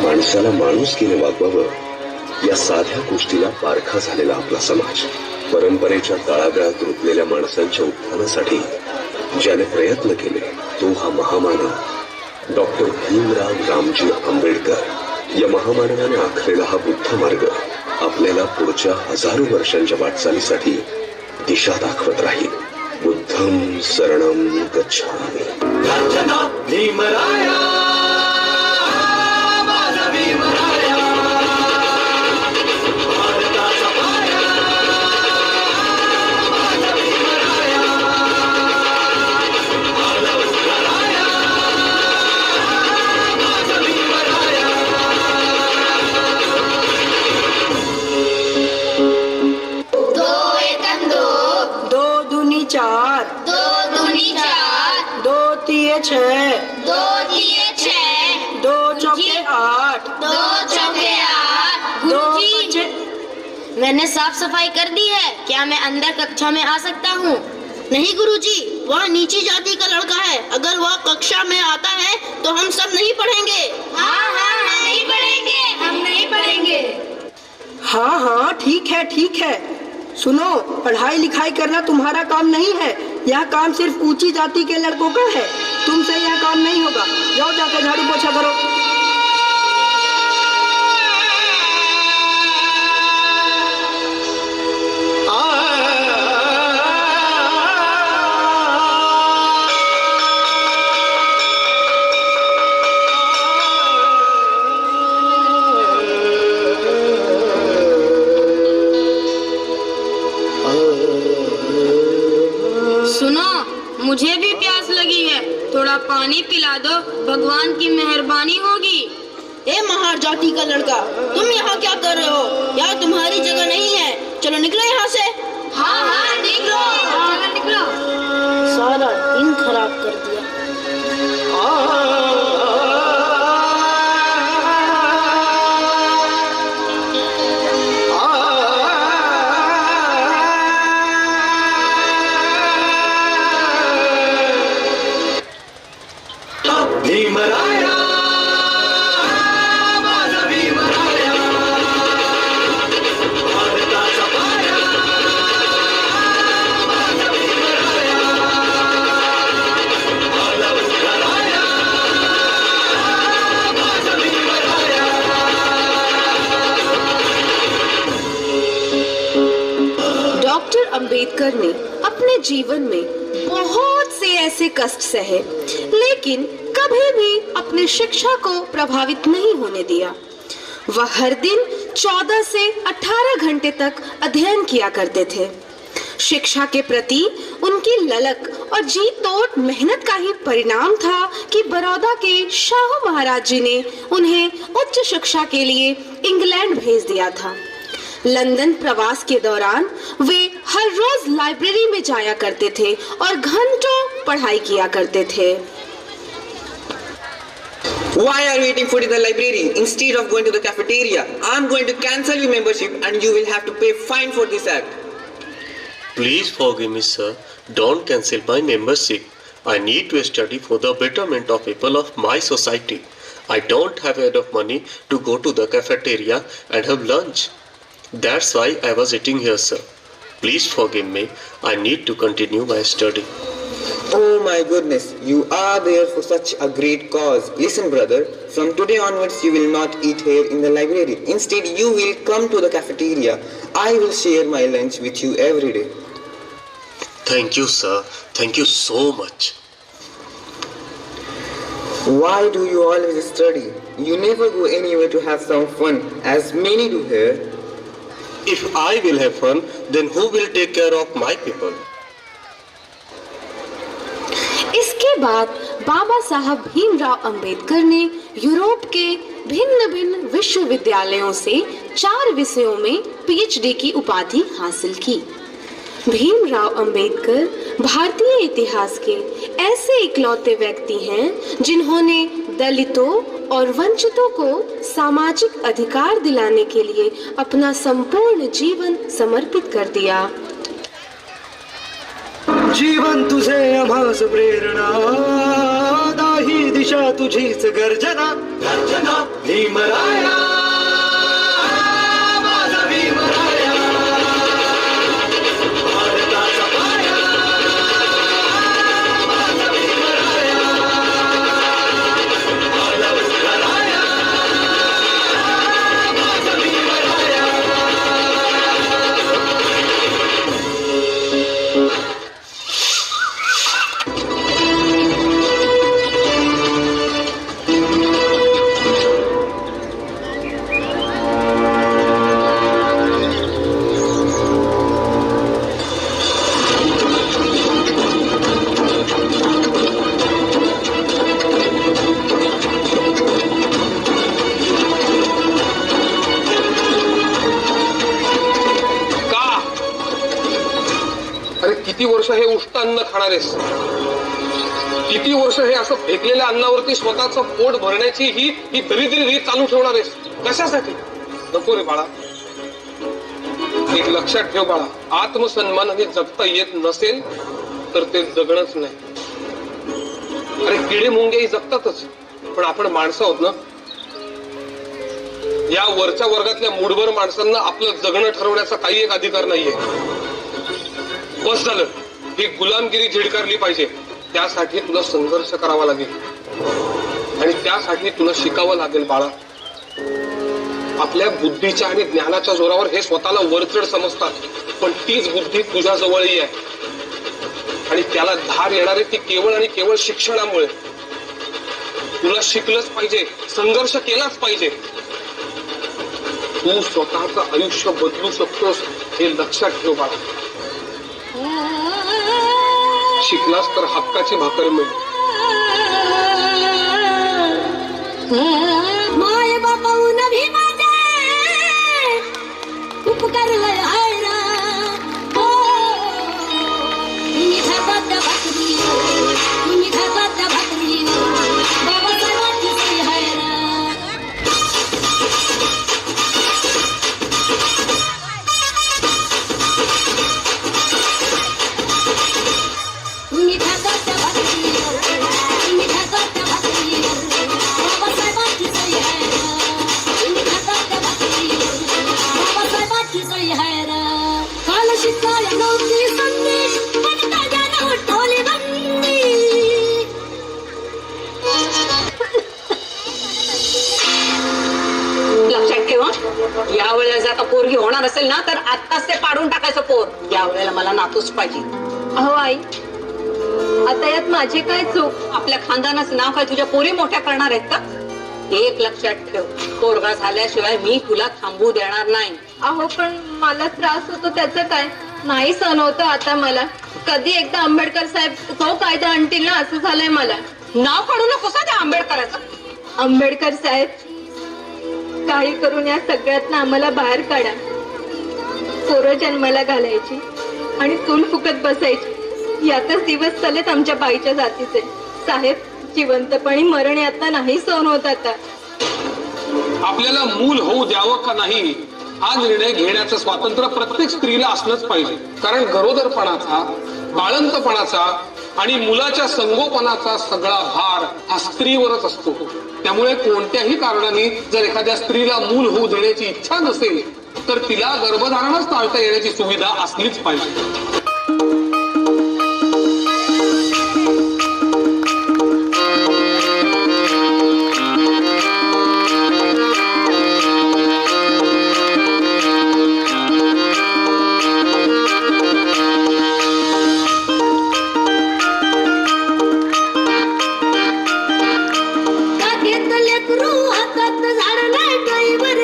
माणसाला माणुसकीने वागवावं या साध्या गोष्टीला पारखा झालेला आपला समाज, परंपरेच्या तळागाळात रुतलेल्या माणसांच्या उत्थानासाठी ज्याने प्रयत्न केले तो हा महामानव डॉक्टर भीमराव रामजी आंबेडकर। या महामानवाने आखलेला हा बुद्ध मार्ग आपल्याला पुढच्या हजारो वर्षांच्या वाटचालीसाठी दिशा दाखवत राहील। बुद्धं शरणं गच्छामि। भीमराया चार, दो दूनी चार, दो तिये छह, दो तिये छह, दो चौके आठ, दो चौके आठ। गुरुजी, मैंने साफ सफाई कर दी है, क्या मैं अंदर कक्षा में आ सकता हूँ? नहीं गुरुजी, वह नीची जाति का लड़का है, अगर वह कक्षा में आता है तो हम सब नहीं पढ़ेंगे। हाँ हाँ, हम नहीं पढ़ेंगे, हम नहीं पढ़ेंगे। हाँ हाँ, ठीक है ठीक है। सुनो, पढ़ाई लिखाई करना तुम्हारा काम नहीं है, यह काम सिर्फ ऊंची जाति के लड़कों का है। तुमसे यह काम नहीं होगा, जाओ जाकर झाड़ू पोछा करो। मुझे भी प्यास लगी है, थोड़ा पानी पिला दो, भगवान की मेहरबानी होगी। ए महार जाति का लड़का, तुम यहाँ क्या कर रहे हो? यहाँ तुम्हारी जगह नहीं है, चलो निकलो यहाँ से। हाँ हाँ निकलो, चलो निकलो। सारा दिन खराब कर दिया। भीमराया भीमराया भारताचा पाया भीमराया आला उतराया भीमराया। डॉक्टर अंबेडकर ने अपने जीवन में बहुत से ऐसे कष्ट सहे, लेकिन कभी भी अपनी शिक्षा को प्रभावित नहीं होने दिया। वह हर दिन 14 से 18 घंटे तक अध्ययन किया करते थे। शिक्षा के प्रति उनकी ललक और जी तोड़ मेहनत का ही परिणाम था कि बड़ौदा के शाहू महाराज जी ने उन्हें उच्च शिक्षा के लिए इंग्लैंड भेज दिया था। लंदन प्रवास के दौरान वे हर रोज लाइब्रेरी में जाया करते थे और घंटों पढ़ाई किया करते थे। Why are you eating food in the library instead of going to the cafeteria? I'm going to cancel your membership and you will have to pay fine for this act. Please forgive me, sir. Don't cancel my membership. I need to study for the betterment of people of my society. I don't have enough money to go to the cafeteria and have lunch. That's why I was eating here, sir. Please forgive me. I need to continue my study. Oh my goodness, you are there for such a great cause. Listen brother, from today onwards you will not eat here in the library. Instead you will come to the cafeteria. I will share my lunch with you every day. Thank you, sir. Thank you so much. Why do you always study? You never go anywhere to have some fun, as many do here. If I will have fun, then who will take care of my people? इसके बाद बाबा साहब भीमराव अंबेडकर ने Europe के भिन्न भिन्न विश्वविद्यालयों से 4 विषयों में PhD की उपाधि हासिल की। भीमराव अंबेडकर भारतीय इतिहास के ऐसे इकलौते व्यक्ति हैं जिन्होंने दलितों और वंचितों को सामाजिक अधिकार दिलाने के लिए अपना संपूर्ण जीवन समर्पित कर दिया। जीवन तुझे आम्हास प्रेरणा ही दिशा तुझीच गर्जना गर्जना भीमराया माझा भीमराया भारताचा पाया माझा भीमराया आला उतराया माझा भीमराया किती वर्ष हे उष्ट अन्न खाणारेस? किती वर्ष हे असं फेकलेल्या अन्नावरती स्वतःचं पोट भरण्याची ही दरिद्री रीत चालू ठेवणारेस? कशासाठी? नको रे बाळा. एक लक्षात ठेव बाळा, आत्मसन्मानाने जगता येत नसेल तर ते जगणंच नाही. अरे किडे मुंग्याही जगतातच, पण आपण माणसं आहोत ना. या वरच्या वर्गातल्या मूढभर माणसांना आपलं जगणं ठरवण्याचा काही एक अधिकार नाहीये. बस झालं, ही गुलामगिरी झिडकारली पाहिजे. त्यासाठी तुला संघर्ष करावा लागेल आणि त्यासाठी तुला शिकावं लागेल बाळा. आपल्या बुद्धीच्या आणि ज्ञानाच्या जोरावर हे स्वतःला वरचढ समजतात, पण तीच बुद्धी तुझ्या जवळही आहे आणि त्याला धार येणारे ती केवळ आणि केवळ शिक्षणामुळे. तुला शिकलंच पाहिजे, संघर्ष केलाच पाहिजे. तू स्वतःचं आयुष्य बदलू शकतोस हे लक्षात ठेव बाळा. शिकलास तर हक्काची भाकर मिळेल. माय बापा नभी माझे उपकार हायरा हो तुम्ही खातात त्या भाकरी तुम्ही खातात त्या भाकरी बाबा सर्वांची हायरा तुम्ही खातात त्या भाकरी तुम्ही खातात त्या भाकरी बाबासाहेबांची सही आहे तुम्ही खातात त्या भाकरी बाबासाहेबांची सही आहे काल शिकायला नव्हती संधी पण ताज्यानं उठवली बंदी. लक्षात ठेवा, या वेळेला जर आता पोरगी होणार असेल ना तर आत्ताच ते पाडून टाकायचं पोर. या वेळेला मला नातूच पाहिजे. अहो आई, आता यात माझे काय चूक? आपल्या खानदानाचं नाव काय तुझ्या पोरी मोठ्या करणार आहेत का? एक लक्षात ठेव, पोरगा झाल्याशिवाय मी तुला थांबू देणार नाही. अहो पण मला त्रास होतो त्याचं काय? नाही सहन होतं आता मला. कधी एकदा आंबेडकर साहेब तो कायदा आणतील ना असं झालंय मला. नाव काढू नकोस त्या आंबेडकराचं. आंबेडकर साहेब, काही करून या सगळ्यातनं आम्हाला बाहेर काढा. पोरं जन्माला घालायची आणि चूल फुकत बसायची, यातच दिवस चालेत आमच्या बाईच्या जातीचे. साहेब, जिवंतपणी मरण यातना नाही सहन होत आता. आपल्याला मूल होऊ द्यावं का नाही हा निर्णय घेण्याचं स्वातंत्र्य प्रत्येक स्त्रीला असलंच पाहिजे. कारण गरोदरपणाचा, बाळंतपणाचा आणि मुलाच्या संगोपनाचा सगळा भार हा स्त्रीवरच असतो. त्यामुळे कोणत्याही कारणाने जर एखाद्या स्त्रीला मूल होऊ देण्याची इच्छा नसेल तर तिला गर्भधारणच टाळता येण्याची सुविधा असलीच पाहिजे.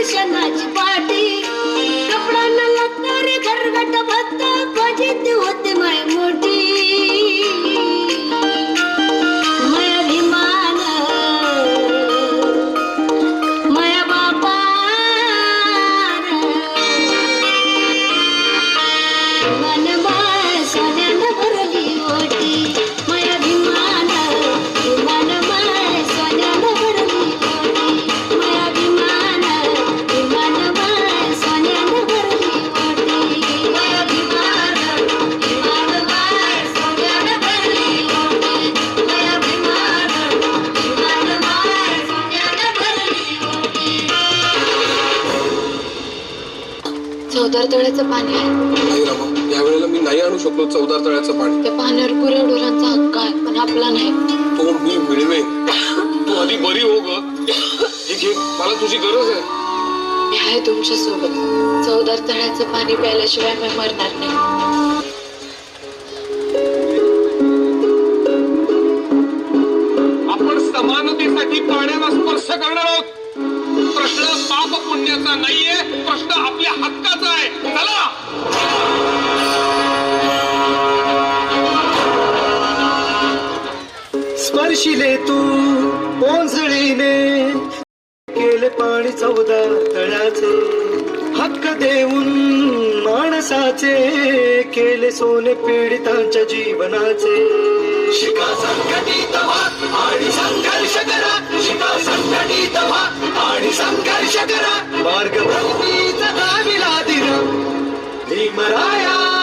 शेणाची पाटी कपडा न लागणारे घरगट भत्ता फजित चौदार तळ्याचं पाणी आहे. नाही रामा, यावेळेला मी नाही आणू शकलो चौदार तळ्याचं पाणी. त्या पाण्यावर गुरेढोरांचा हक्क आहे, पण आपला नाही. तो मी मिळवेन. तू आधी बरी हो ग. हे घे, मला तुझी गरज आहे. मी आहे तुमच्या सोबत. चौदार तळ्याचं पाणी प्यायल्याशिवाय मी मरणार नाही. आपण समानतेसाठी पाण्याला स्पर्श करणार आहोत. प्रश्न पाप पुण्याचा नाहीये, प्रश्न आपल्या हक्काचा आहे. चला. स्पर्शिले तू ओंजळीने केले पाणी चौदार तळ्याचे, हक्क देऊन माणसाचे केले सोने पीडितांच्या जीवनाचे. शिका संघटित व्हा आणि संघर्ष करा, शिका संघटित व्हा आणि संघर्ष करा. मार्ग भक्तीचा दाविला दिला भीमराया.